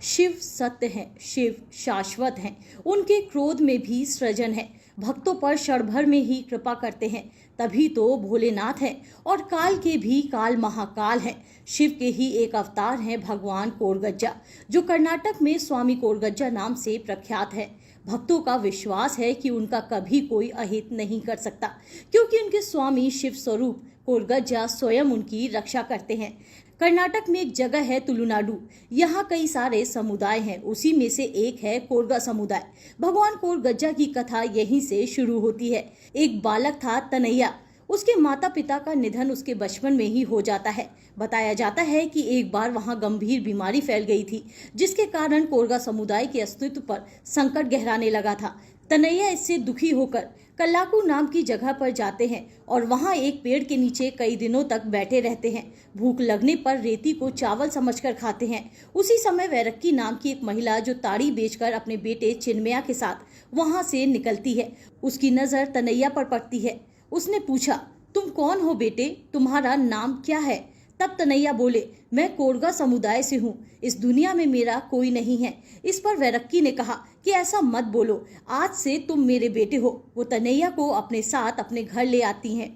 शिव सत्य हैं, शिव शाश्वत हैं, उनके क्रोध में भी सृजन है। भक्तों पर क्षण भर में ही कृपा करते हैं, तभी तो भोलेनाथ हैं और काल के भी काल महाकाल हैं। शिव के ही एक अवतार हैं भगवान कोरगज्जा, जो कर्नाटक में स्वामी कोरगज्जा नाम से प्रख्यात है। भक्तों का विश्वास है कि उनका कभी कोई अहित नहीं कर सकता, क्योंकि उनके स्वामी शिव स्वरूप कोरगज्जा स्वयं उनकी रक्षा करते हैं। कर्नाटक में एक जगह है तुलुनाडु, यहाँ कई सारे समुदाय हैं, उसी में से एक है कोरगा समुदाय। भगवान कोरगज्जा की कथा यहीं से शुरू होती है। एक बालक था तनैया, उसके माता पिता का निधन उसके बचपन में ही हो जाता है। बताया जाता है कि एक बार वहां गंभीर बीमारी फैल गई थी, जिसके कारण कोरगा समुदाय के अस्तित्व पर संकट गहराने लगा था। तनैया इससे दुखी होकर कल्लाकू नाम की जगह पर जाते हैं और वहां एक पेड़ के नीचे कई दिनों तक बैठे रहते हैं। भूख लगने पर रेती को चावल समझकर खाते हैं। उसी समय वैरक्की नाम की एक महिला, जो ताड़ी बेचकर अपने बेटे चिन्मया के साथ वहां से निकलती है, उसकी नजर तनैया पर पड़ती है। उसने पूछा, तुम कौन हो बेटे, तुम्हारा नाम क्या है? तब तनैया बोले, मैं कोरगा समुदाय से हूँ, इस दुनिया में मेरा कोई नहीं है। इस पर वैरक्की ने कहा कि ऐसा मत बोलो, आज से तुम मेरे बेटे हो। वो तनैया को अपने साथ अपने घर ले आती हैं।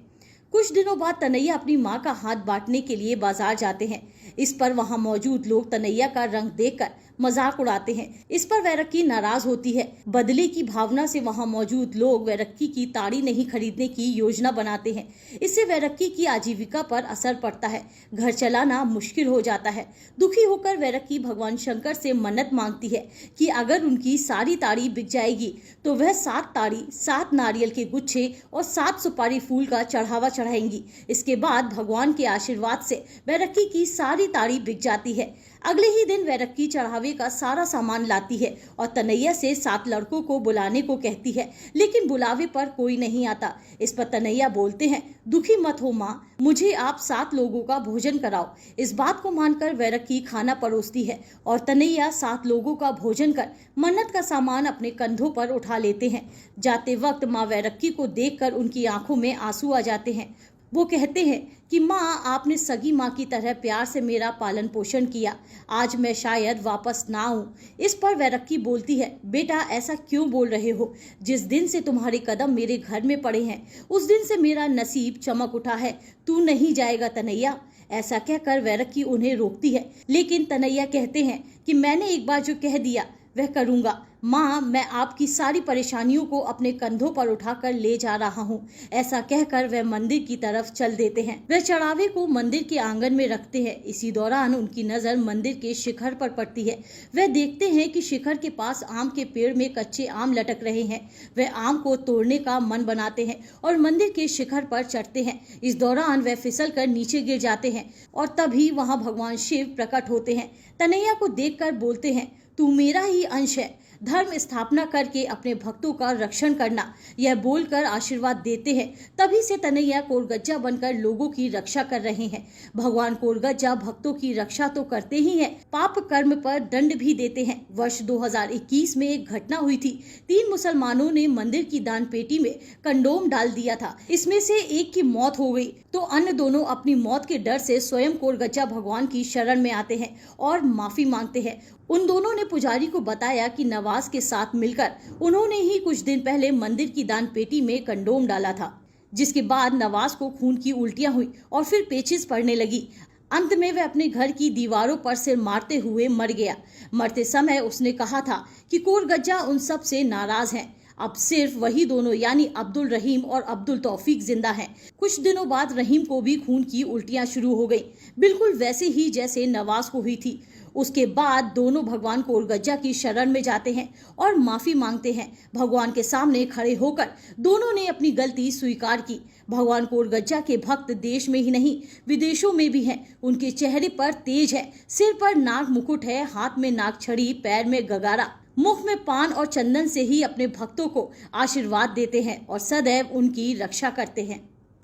कुछ दिनों बाद तनैया अपनी माँ का हाथ बांटने के लिए बाजार जाते हैं। इस पर वहां मौजूद लोग तनैया का रंग देखकर मजाक उड़ाते हैं। इस पर वैरक्की नाराज होती है। बदले की भावना से वहां मौजूद लोग वैरक्की की ताड़ी नहीं खरीदने की योजना बनाते हैं। इससे वैरक्की की आजीविका पर असर पड़ता है, घर चलाना मुश्किल हो जाता है। दुखी होकर वैरक्की भगवान शंकर से मन्नत मांगती है कि अगर उनकी सारी ताड़ी बिक जाएगी तो वह 7 ताड़ी, 7 नारियल के गुच्छे और 7 सुपारी फूल का चढ़ावा चढ़ाएंगी। इसके बाद भगवान के आशीर्वाद से वैरक्की की सारी ताड़ी बिक जाती है। अगले ही दिन वैरक्की चढ़ावे का सारा सामान लाती है और तनैया से 7 लड़कों को बुलाने को कहती है, लेकिन बुलावे पर कोई नहीं आता। इस पर तनैया बोलते हैं, दुखी मत हो माँ, मुझे आप 7 लोगों का भोजन कराओ। इस बात को मानकर वैरक्की खाना परोसती है और तनैया 7 लोगों का भोजन कर मन्नत का सामान अपने कंधों पर उठा लेते हैं। जाते वक्त माँ वैरक्की को देखकर उनकी आंखों में आंसू आ जाते हैं। वो कहते हैं कि माँ, आपने सगी माँ की तरह प्यार से मेरा पालन पोषण किया, आज मैं शायद वापस ना आऊं। इस पर वैरक्की बोलती है, बेटा ऐसा क्यों बोल रहे हो? जिस दिन से तुम्हारे कदम मेरे घर में पड़े हैं, उस दिन से मेरा नसीब चमक उठा है। तू नहीं जाएगा तनैया। ऐसा कहकर वैरक्की उन्हें रोकती है, लेकिन तनैया कहते हैं कि मैंने एक बार जो कह दिया वह करूंगा। माँ, मैं आपकी सारी परेशानियों को अपने कंधों पर उठाकर ले जा रहा हूँ। ऐसा कहकर वह मंदिर की तरफ चल देते हैं। वह चढ़ावे को मंदिर के आंगन में रखते हैं। इसी दौरान उनकी नजर मंदिर के शिखर पर पड़ती है। वह देखते हैं कि शिखर के पास आम के पेड़ में कच्चे आम लटक रहे हैं। वह आम को तोड़ने का मन बनाते हैं और मंदिर के शिखर पर चढ़ते हैं। इस दौरान वह फिसल कर नीचे गिर जाते हैं और तभी वहां भगवान शिव प्रकट होते हैं। तनैया को देखकर बोलते हैं, तू मेरा ही अंश है, धर्म स्थापना करके अपने भक्तों का रक्षण करना। यह बोलकर आशीर्वाद देते हैं। तभी से तनैया कोरगज्जा बनकर लोगों की रक्षा कर रहे हैं। भगवान कोरगज्जा भक्तों की रक्षा तो करते ही हैं, पाप कर्म पर दंड भी देते हैं। वर्ष 2021 में एक घटना हुई थी। 3 मुसलमानों ने मंदिर की दान पेटी में कंडोम डाल दिया था। इसमें से एक की मौत हो गई तो अन्य दोनों अपनी मौत के डर से स्वयं कोरगज्जा भगवान की शरण में आते हैं और माफी मांगते हैं। उन दोनों ने पुजारी को बताया कि नवाज के साथ मिलकर उन्होंने ही कुछ दिन पहले मंदिर की दान पेटी में कंडोम डाला था, जिसके बाद नवाज को खून की उल्टियां हुई और फिर पेचिश पड़ने लगी। अंत में वह अपने घर की दीवारों पर सिर मारते हुए मर गया। मरते समय उसने कहा था कि कोरगज्जा उन सब से नाराज हैं। अब सिर्फ वही दोनों यानी अब्दुल रहीम और अब्दुल तौफीक जिंदा हैं। कुछ दिनों बाद रहीम को भी खून की उल्टियां शुरू हो गई, बिल्कुल वैसे ही जैसे नवाज को हुई थी। उसके बाद दोनों भगवान कोरगज्जा की शरण में जाते हैं और माफी मांगते हैं। भगवान के सामने खड़े होकर दोनों ने अपनी गलती स्वीकार की। भगवान कोरगज्जा के भक्त देश में ही नहीं, विदेशों में भी हैं। उनके चेहरे पर तेज है, सिर पर नाग मुकुट है, हाथ में नाग छड़ी, पैर में गगारा, मुख में पान और चंदन से ही अपने भक्तों को आशीर्वाद देते हैं और सदैव उनकी रक्षा करते हैं।